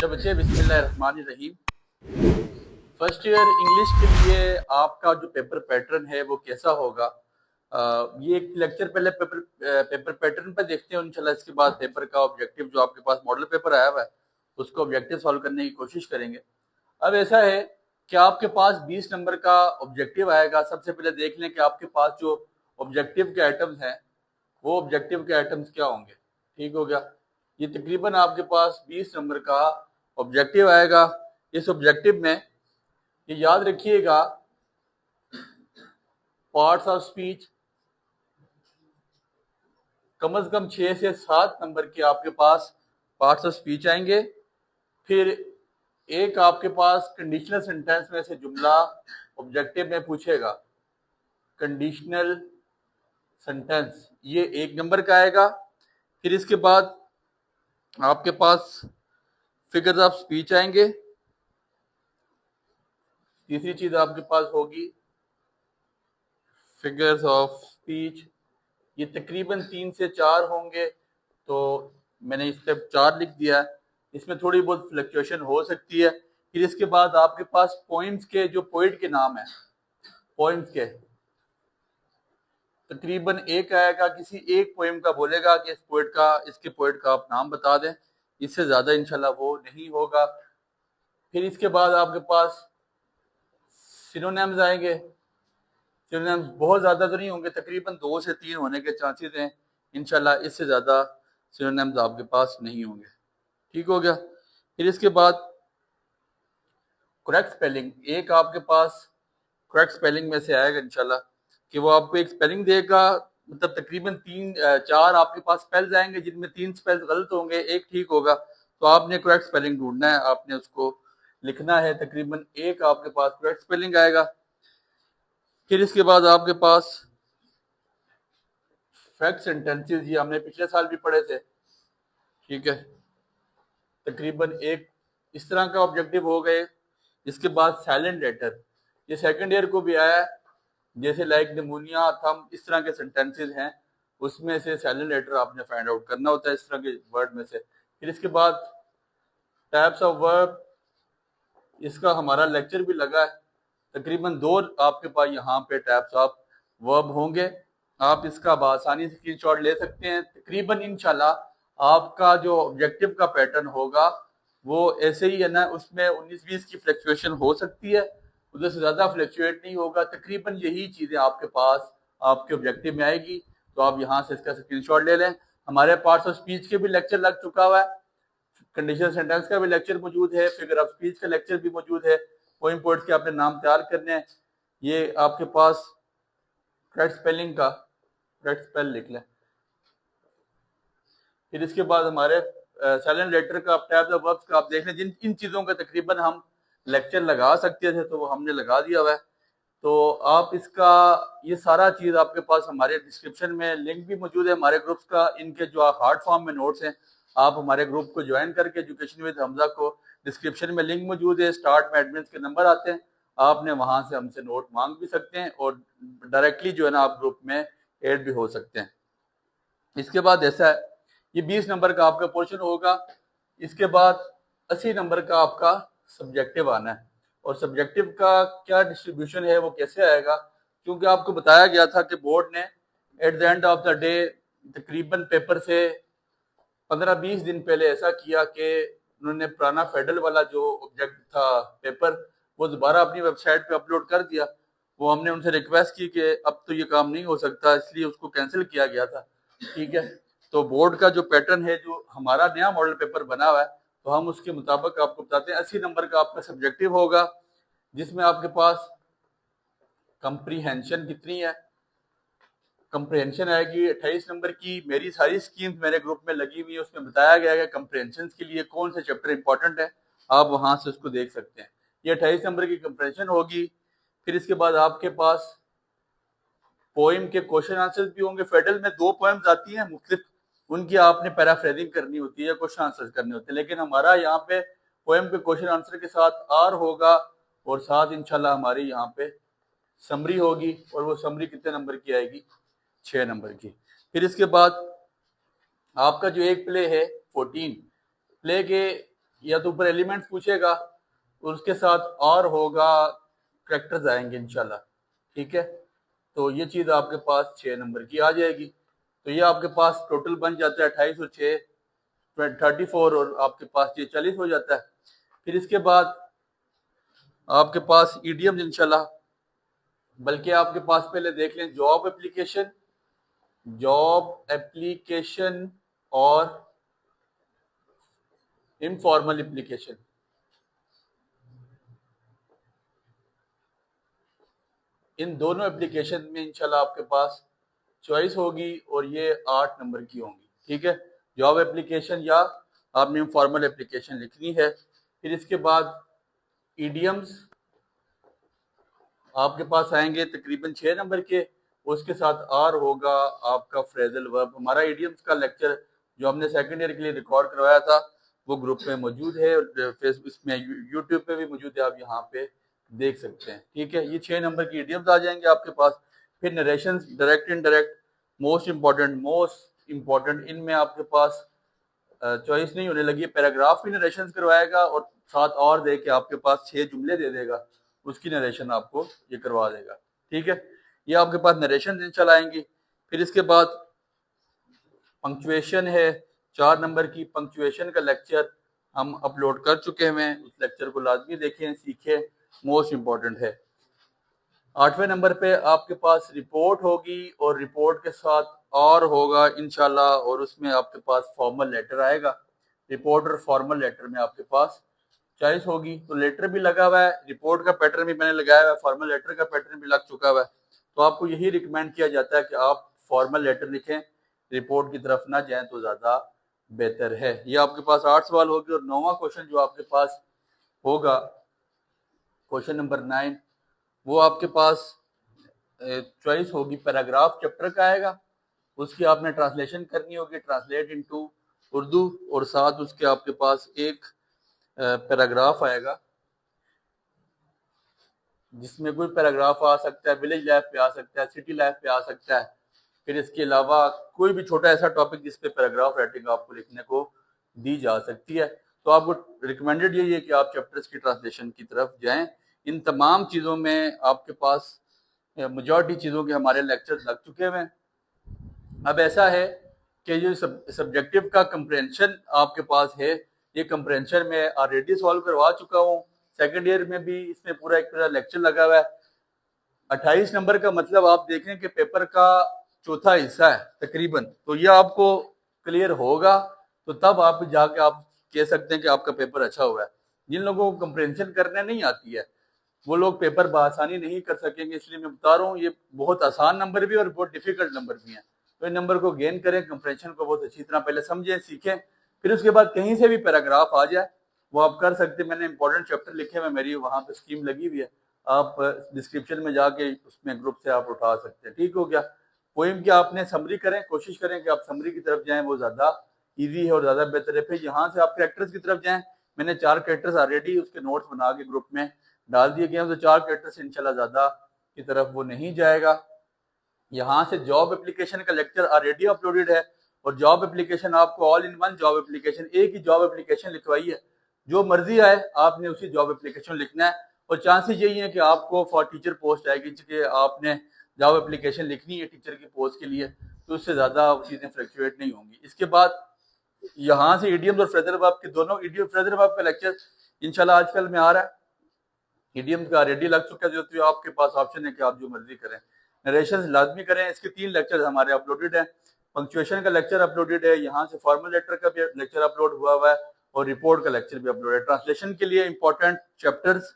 अच्छा बच्चे, बिस्मिल्लाहिर्रहमानिर्रहीम। फर्स्ट ईयर इंग्लिश के लिए आपका जो पेपर पैटर्न है वो कैसा होगा? ये एक लेक्चर पहले पेपर पैटर्न पर देखते हैं इंशाल्लाह। इसके बाद पेपर का ऑब्जेक्टिव जो आपके पास मॉडल पेपर आया हुआ है उसको ऑब्जेक्टिव सॉल्व करने की कोशिश करेंगे। अब ऐसा है कि आपके पास 20 नंबर का ऑब्जेक्टिव आएगा। सबसे पहले देख लें कि आपके पास जो ऑब्जेक्टिव के आइटम्स हैं वो ऑब्जेक्टिव के आइटम्स क्या होंगे। ठीक हो गया। ये तकरीबन आपके पास 20 नंबर का ऑब्जेक्टिव आएगा। इस ऑब्जेक्टिव में ये याद रखिएगा, पार्ट्स ऑफ स्पीच कम से कम 6 से 7 नंबर के आपके पास पार्ट्स ऑफ स्पीच आएंगे। फिर एक आपके पास कंडीशनल सेंटेंस में से जुमला ऑब्जेक्टिव में पूछेगा। कंडीशनल सेंटेंस ये 1 नंबर का आएगा। फिर इसके बाद आपके पास फिगर्स ऑफ स्पीच आएंगे। तीसरी चीज आपके पास होगी फिगर्स ऑफ स्पीच। ये तकरीबन 3 से 4 होंगे, तो मैंने इस पे 4 लिख दिया है। इसमें थोड़ी बहुत फ्लक्चुएशन हो सकती है। फिर इसके बाद आपके पास पोइम्स के जो पोइट के नाम है, पोइम्स के तकरीबन एक आएगा। किसी एक पोइम का बोलेगा कि इसके पोइट का आप नाम बता दें। इससे ज्यादा इंशाल्लाह वो नहीं होगा। फिर इसके बाद आपके पास सिनोनिम्स आएंगे। सिनोनिम्स बहुत ज्यादा तो नहीं होंगे, तकरीबन 2 से 3 होने के चांसेस हैं इंशाल्लाह। इससे ज्यादा सिनोनिम्स आपके पास नहीं होंगे। ठीक हो गया। फिर इसके बाद करेक्ट स्पेलिंग, एक आपके पास करेक्ट स्पेलिंग में से आएगा इंशाल्लाह, कि वो आपको एक स्पेलिंग देगा। मतलब तकरीबन 4 आपके पास स्पेल्स आएंगे जिनमें 3 स्पेल्स गलत होंगे, एक ठीक होगा। तो आपने करेक्ट स्पेलिंग ढूंढना है, आपने उसको लिखना है। तकरीबन एक आपके पास करेक्ट स्पेलिंग आएगा। फिर इसके बाद आपके पास फैक्ट सेंटेंसेस, ये हमने पिछले साल भी पढ़े थे। ठीक है, तकरीबन एक इस तरह का ऑब्जेक्टिव हो गए। इसके बाद साइलेंट लेटर, ये सेकंड ईयर को भी आया है। जैसे लाइक निमोनिया, थम, इस तरह के सेंटेंसेस हैं, उसमें से साइलेंट लेटर आपने फाइंड आउट करना होता है इस तरह के वर्ड में से। फिर इसके बाद टाइप्स ऑफ वर्ब, इसका हमारा लेक्चर भी लगा है। तकरीबन 2 आपके पास यहाँ पे टाइप्स ऑफ वर्ब होंगे। आप इसका आसानी से स्क्रीनशॉट ले सकते हैं। तकरीबन इंशाल्लाह आपका जो ऑब्जेक्टिव का पैटर्न होगा वो ऐसे ही है ना, उसमें 19-20 की फ्लक्चुएशन हो सकती है, उधर से ज्यादा फ्लक्चुएट नहीं होगा। तकरीबन यही चीजें आपके पास आपके ऑब्जेक्टिव में आएगी। तो आप यहाँ से इसका स्क्रीनशॉट ले लें। हमारे पार्ट्स ऑफ स्पीच के भी लेक्चर लग चुका हुआ है, कंडीशनल सेंटेंस का भी लेक्चर मौजूद है, फिगर ऑफ स्पीच का लेक्चर भी मौजूद है। पोइम पोइट्स के आपने नाम तैयार करने हैं। ये आपके पास करेक्ट स्पेलिंग का करेक्ट स्पेल लिख लें। फिर इसके बाद हमारे साइलेंट लेटर का, टाइप्स ऑफ वर्ब्स का आप देख लें। जिन इन चीज़ों का तकरीबन हम लेक्चर लगा सकते थे तो वो हमने लगा दिया हुआ है। तो आप इसका ये सारा चीज़ आपके पास हमारे डिस्क्रिप्शन में लिंक भी मौजूद है हमारे ग्रुप्स का। इनके जो हार्ड फॉर्म में नोट्स हैं, आप हमारे ग्रुप को ज्वाइन करके एजुकेशन विद हमजा को, डिस्क्रिप्शन में लिंक मौजूद है, स्टार्ट में एडमिन के नंबर आते हैं, आपने वहां से हमसे नोट मांग भी सकते हैं और डायरेक्टली जो है ना आप ग्रुप में ऐड भी हो सकते हैं। इसके बाद ऐसा है, ये 20 नंबर का आपका पोर्शन होगा। इसके बाद 80 नंबर का आपका सब्जेक्टिव आना है। और सब्जेक्टिव का क्या डिस्ट्रीब्यूशन है, वो कैसे आएगा, क्योंकि आपको बताया गया था कि बोर्ड ने at the end of the day तकरीबन पेपर से 15-20 दिन पहले ऐसा किया कि उन्होंने पुराना फेडरल वाला जो ऑब्जेक्ट था पेपर, वो दोबारा अपनी वेबसाइट पे अपलोड कर दिया। वो हमने उनसे रिक्वेस्ट की कि अब तो ये काम नहीं हो सकता, इसलिए उसको कैंसिल किया गया था। ठीक है, तो बोर्ड का जो पैटर्न है, जो हमारा नया मॉडल पेपर बना हुआ है, तो हम उसके मुताबिक आपको बताते हैं। 80 नंबर का आपका सब्जेक्टिव होगा, जिसमें आपके पास कंप्रीहेंशन कितनी है, कंप्रहेंशन आएगी 28 नंबर की। मेरी सारी स्कीम्स मेरे ग्रुप में लगी हुई है, उसमें बताया गया है कंप्रहेंशन के लिए कौन से चैप्टर इंपॉर्टेंट है, आप वहां से उसको देख सकते हैं। ये 28 नंबर की कंप्रहेंशन होगी। फिर इसके बाद आपके पास पोइम के क्वेश्चन आंसर भी होंगे। फेडरल में 2 पोएम्स आती हैं मुख्तलिफ, उनकी आपने पैराफ्रेजिंग करनी होती है, क्वेश्चन आंसर करने होते हैं। लेकिन हमारा यहाँ पे पोएम के क्वेश्चन आंसर के साथ आर होगा, और साथ इंशाल्लाह हमारी यहाँ पे समरी होगी। और वो समरी कितने नंबर की आएगी, 6 नंबर की। फिर इसके बाद आपका जो एक प्ले है 14 प्ले के या तो ऊपर एलिमेंट्स पूछेगा और उसके साथ और होगा करेक्टर्स आएंगे इंशाल्लाह, ठीक है। तो ये चीज़ आपके पास 6 नंबर की आ जाएगी। तो ये आपके पास टोटल बन जाता है 28 और 6 34 और आपके पास ये 40 हो जाता है। फिर इसके बाद आपके पास ईडियम्स इंशाल्लाह, बल्कि आपके पास पहले देख लें जॉब एप्लीकेशन और इनफॉर्मल एप्लीकेशन। इन दोनों एप्लीकेशन में इंशाल्लाह आपके पास चॉइस होगी और ये 8 नंबर की होंगी, ठीक है। जॉब एप्लीकेशन या आपने इनफॉर्मल एप्लीकेशन लिखनी है। फिर इसके बाद ईडियम्स आपके पास आएंगे तकरीबन 6 नंबर के, उसके साथ आर होगा आपका फ्रेजल वर्ब। हमारा ईडियम्स का लेक्चर जो हमने सेकंड ईयर के लिए रिकॉर्ड करवाया था वो ग्रुप में मौजूद है, फेसबुक में यूट्यूब पे भी मौजूद है, आप यहाँ पे देख सकते हैं, ठीक है। ये 6 नंबर की ईडियम्स आ जाएंगे आपके पास। फिर narration, direct indirect, most important इनमें आपके पास चॉइस नहीं होने लगी। पैराग्राफ भी नरेशन करवाएगा और साथ और दे के आपके पास 6 जुमले दे देगा, उसकी नरेशन आपको ये करवा देगा, ठीक है। ये आपके पास नरेशन इंशाल्लाह आएंगी। फिर इसके बाद पंक्चुएशन है, 4 नंबर की पंक्चुएशन का लेक्चर हम अपलोड कर चुके हैं, उस लेक्चर को लाजमी देखें, सीखें, मोस्ट इम्पोर्टेंट है। 8वें नंबर पे आपके पास रिपोर्ट होगी और रिपोर्ट के साथ और होगा इंशाल्लाह, और उसमें आपके पास फॉर्मल लेटर आएगा। रिपोर्ट और फॉर्मल लेटर में आपके पास चॉइस होगी। तो लेटर भी लगा हुआ है, रिपोर्ट का पैटर्न भी मैंने लगाया हुआ है, फॉर्मल लेटर का पैटर्न भी लग चुका हुआ है। तो आपको यही रिकमेंड किया जाता है कि आप फॉर्मल लेटर लिखें, रिपोर्ट की तरफ ना जाएं तो ज़्यादा बेहतर है। ये आपके पास 8 सवाल होगी। और 9वां क्वेश्चन जो आपके पास होगा, क्वेश्चन नंबर 9, वो आपके पास चॉइस होगी पैराग्राफ चैप्टर का आएगा, उसकी आपने ट्रांसलेशन करनी होगी, ट्रांसलेट इनटू उर्दू, और साथ उसके आपके पास एक पैराग्राफ आएगा जिसमें कोई पैराग्राफ आ सकता है, विलेज लाइफ पे आ सकता है, सिटी लाइफ पे आ सकता है। फिर इसके अलावा कोई भी छोटा ऐसा टॉपिक जिस पे पैराग्राफ राइटिंग आपको लिखने को दी जा सकती है। तो आपको रिकमेंडेड यही है कि आप चैप्टर्स की ट्रांसलेशन की तरफ जाएं। इन तमाम चीज़ों में आपके पास मेजॉरिटी चीज़ों के हमारे लेक्चर्स लग चुके हैं। अब ऐसा है कि ये सब्जेक्टिव का कंप्रेंशन आपके पास है, ये कंप्रेंशन में ऑलरेडी सॉल्व करवा चुका हूँ, सेकंड ईयर में भी इसमें पूरा एक पूरा लेक्चर लगा हुआ है। 28 नंबर का मतलब आप देखें कि पेपर का चौथा हिस्सा है तकरीबन, तो ये आपको क्लियर होगा तो तब आप जाके आप कह सकते हैं कि आपका पेपर अच्छा हुआ है। जिन लोगों को कंप्रेंशन करने नहीं आती है वो लोग पेपर बआसानी नहीं कर सकेंगे, इसलिए मैं बता रहा हूँ ये बहुत आसान नंबर भी और बहुत डिफिकल्ट नंबर भी हैं। तो इन नंबर को गेन करें, कंप्रेंशन को बहुत अच्छी तरह पहले समझें, सीखें, फिर उसके बाद कहीं से भी पैराग्राफ आ जाए वो आप कर सकते हैं। मैंने इंपॉर्टेंट चैप्टर लिखे हुए, मेरी वहाँ पे स्कीम लगी हुई है, आप डिस्क्रिप्शन में जाके उसमें ग्रुप से आप उठा सकते हैं, ठीक हो गया। पोइम की आपने समरी करें, कोशिश करें कि आप समरी की तरफ जाएं, वो ज़्यादा ईजी है और ज़्यादा बेहतर है। फिर यहाँ से आप कैरेक्टर्स की तरफ जाएं, मैंने 4 कैरेक्टर्स ऑलरेडी उसके नोट्स बना के ग्रुप में डाल दिए गए हैं, तो 4 कैरेक्टर्स इंशाल्लाह ज़्यादा की तरफ वो नहीं जाएगा। यहाँ से जॉब एप्लीकेशन का लेक्चर ऑलरेडी अपलोडेड है, और जॉब एप्लीकेशन आपको all in one job application, एक ही जॉब एप्लीकेशन लिखवाई है, जो मर्जी आए आपने उसी जॉब एप्लीकेशन लिखना है। और चांसेस यही है कि आपको फॉर टीचर पोस्ट आएगी, क्योंकि आपने जॉब एप्लीकेशन लिखनी है टीचर की पोस्ट के लिए, तो उससे ज़्यादा चीज़ें फ्लक्चुएट नहीं होंगी। इसके बाद यहाँ से इडियम्स और फ्रेजल वर्ब के दोनों, इडियम फ्रेजल वर्ब का लेक्चर इंशाल्लाह आजकल में आ रहा है, इडियम का रेडी लग चुका है, जो तो आपके पास ऑप्शन है कि आप जो मर्जी करें, नरेशन लाजमी करें। इसके 3 लेक्चर हमारे अपलोडेड हैं, पंक्चुएशन का लेक्चर अपलोडेड है, यहाँ से फॉर्मल लेटर का भी लेक्चर अपलोड हुआ है, और रिपोर्ट का लेक्चर भी अपलोड है। ट्रांसलेशन के लिए इंपॉर्टेंट चैप्टर्स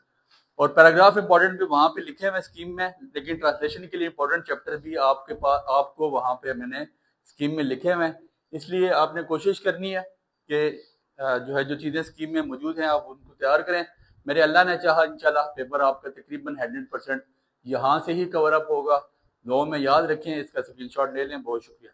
और पैराग्राफ इंपॉर्टेंट भी वहाँ पे लिखे हुए स्कीम में, लेकिन ट्रांसलेशन के लिए इंपॉर्टेंट चैप्टर भी आपके पास आपको वहाँ पे मैंने स्कीम में लिखे हुए हैं। इसलिए आपने कोशिश करनी है कि जो है जो चीज़ें स्कीम में मौजूद हैं आप उनको तैयार करें। मेरे अल्लाह ने चाहा इंशाल्लाह पेपर आपका तकरीबन 100% यहाँ से ही कवर अप होगा। दुआ में याद रखें, इसका स्क्रीनशॉट ले लें। बहुत शुक्रिया।